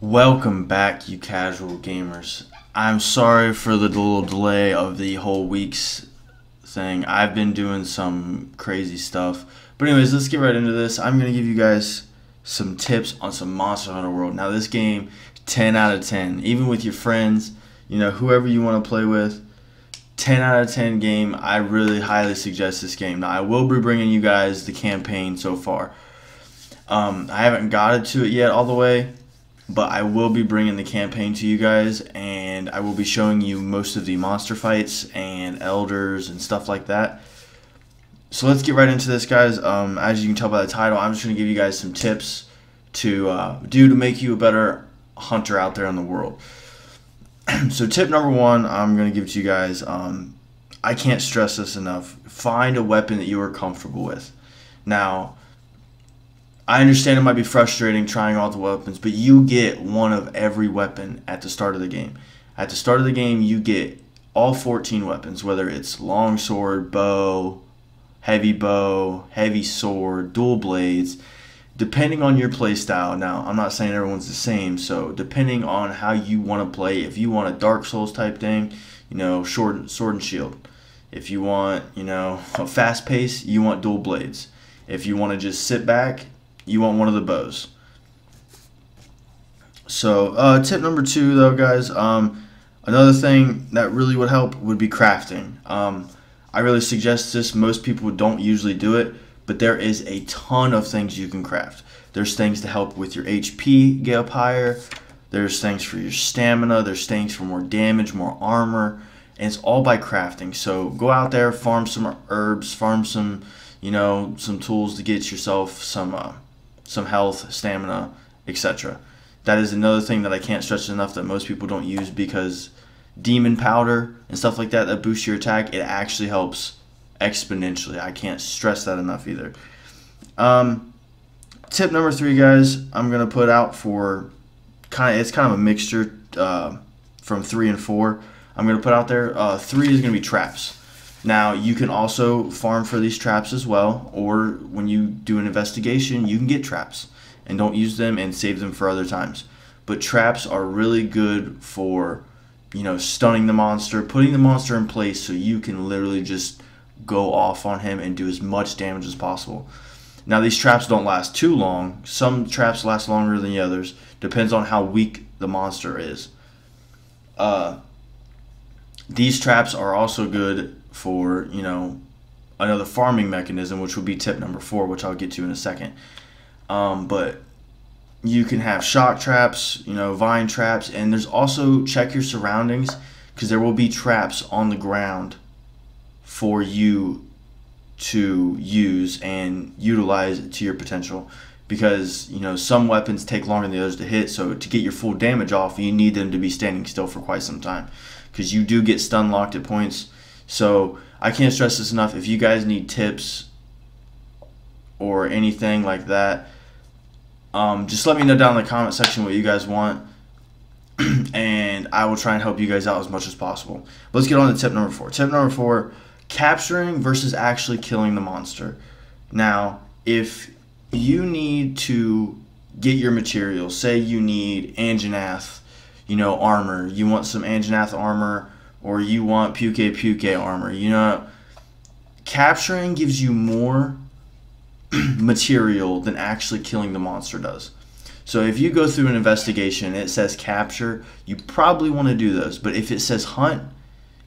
Welcome back, you casual gamers. I'm sorry for the little delay of the whole week's thing. I've been doing some crazy stuff. But anyways, let's get right into this. I'm going to give you guys some tips on some Monster Hunter World. Now this game, 10 out of 10. Even with your friends, whoever you want to play with, 10 out of 10 game. I really highly suggest this game. Now I will be bringing you guys the campaign so far. I haven't got it to it yet all the way, but I will be bringing the campaign to you guys, and I will be showing you most of the monster fights and elders and stuff like that. So let's get right into this, guys. As you can tell by the title, I'm just going to give you guys some tips to do to make you a better hunter out there in the world. So tip number one, I'm going to give to you guys. I can't stress this enough. Find a weapon that you are comfortable with. Now, I understand it might be frustrating trying all the weapons, but you get one of every weapon at the start of the game. At the start of the game, you get all 14 weapons, whether it's long sword, bow, heavy sword, dual blades, depending on your play style. Now, I'm not saying everyone's the same, so depending on how you want to play, if you want a Dark Souls type thing, sword and shield. If you want, a fast pace, you want dual blades. If you want to just sit back, you want one of the bows. So tip number two, though, guys, another thing that really would help would be crafting. I really suggest this. Most people don't usually do it, but there is a ton of things you can craft. There's things to help with your HP get up higher. There's things for your stamina. There's things for more damage, more armor, and it's all by crafting. So go out there, farm some herbs, farm some, some tools to get yourself some health, stamina, etc. That is another thing that I can't stress enough that most people don't use, because demon powder and stuff like that that boosts your attack, it actually helps exponentially. I can't stress that enough either. Tip number three, guys, I'm going to put out for it's kind of a mixture from 3 and 4. I'm going to put out there 3 is going to be traps. Now, you can also farm for these traps as well, or when you do an investigation, you can get traps and don't use them and save them for other times. But traps are really good for, stunning the monster, putting the monster in place so you can literally just go off on him and do as much damage as possible. Now, these traps don't last too long. Some traps last longer than the others. Depends on how weak the monster is. These traps are also good for, another farming mechanism, which would be tip number 4, which I'll get to in a second. But you can have shock traps, vine traps, and there's also check your surroundings, because there will be traps on the ground for you to use and utilize to your potential, because some weapons take longer than the others to hit. So to get your full damage off, you need them to be standing still for quite some time, because you do get stun locked at points. So I can't stress this enough. If you guys need tips or anything like that, just let me know down in the comment section what you guys want, and I will try and help you guys out as much as possible. But let's get on to tip number 4. Tip number 4, capturing versus actually killing the monster. Now, if you need to get your materials, say you need Anjanath, armor, you want some Anjanath armor, or you want Puke armor, capturing gives you more material than actually killing the monster does. So if you go through an investigation and it says capture, you probably want to do those. But if it says hunt,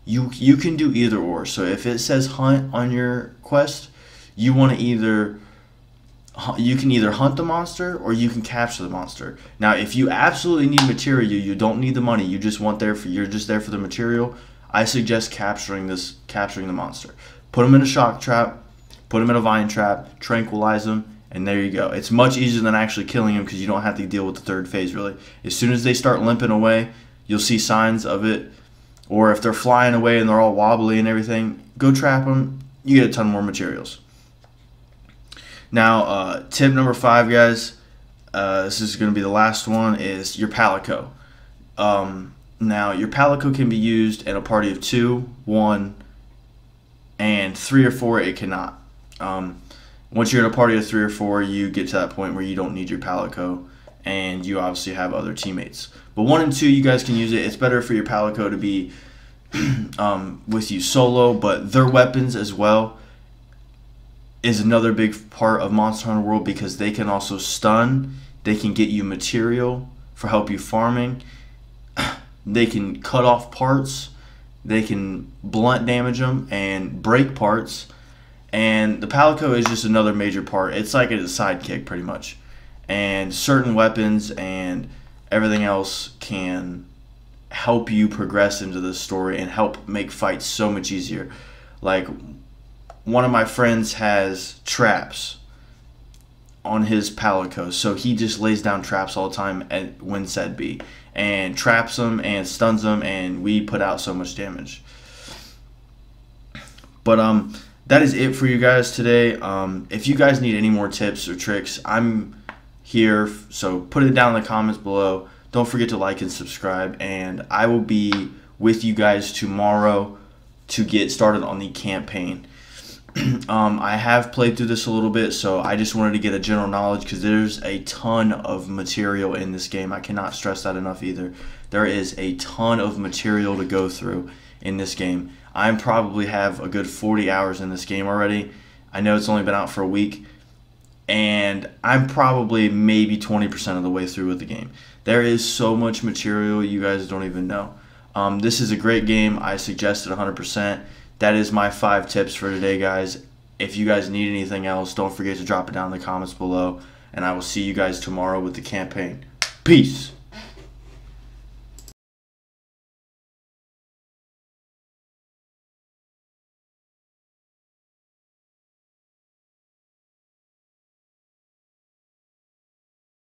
you can do either or. So if it says hunt on your quest, you can either hunt the monster or you can capture the monster. Now, if you absolutely need material, you don't need the money, you're just there for the material, I suggest capturing the monster. Put them in a shock trap, put them in a vine trap, tranquilize them, and there you go. It's much easier than actually killing them, because you don't have to deal with the third phase really. As soon as they start limping away, you'll see signs of it. Or if they're flying away and they're all wobbly and everything, go trap them. You get a ton more materials. Now, tip number 5, guys, this is going to be the last one, is your Palico. Now, your Palico can be used in a party of 2, 1, and 3 or 4 it cannot. Once you're in a party of 3 or 4, you get to that point where you don't need your Palico, and you obviously have other teammates. But 1 and 2, you guys can use it. It's better for your Palico to be with you solo, but their weapons as well is another big part of Monster Hunter World, because they can also stun, they can get you material for help you farming, they can cut off parts, they can blunt damage them and break parts, and the Palico is just another major part. It's like a sidekick pretty much, and certain weapons and everything else can help you progress into the story and help make fights so much easier. Like, one of my friends has traps on his Palico, so he just lays down traps all the time at when said B, and traps them and stuns them, and we put out so much damage. But that is it for you guys today. If you guys need any more tips or tricks, I'm here, so put it down in the comments below. Don't forget to like and subscribe, and I will be with you guys tomorrow to get started on the campaign. I have played through this a little bit, so I just wanted to get a general knowledge, because there's a ton of material in this game. I cannot stress that enough either. There is a ton of material to go through in this game. I probably have a good 40 hours in this game already. I know it's only been out for a week, and I'm probably maybe 20% of the way through with the game. There is so much material you guys don't even know. This is a great game. I suggest it 100%. That is my 5 tips for today, guys. If you guys need anything else, don't forget to drop it down in the comments below, and I will see you guys tomorrow with the campaign. Peace.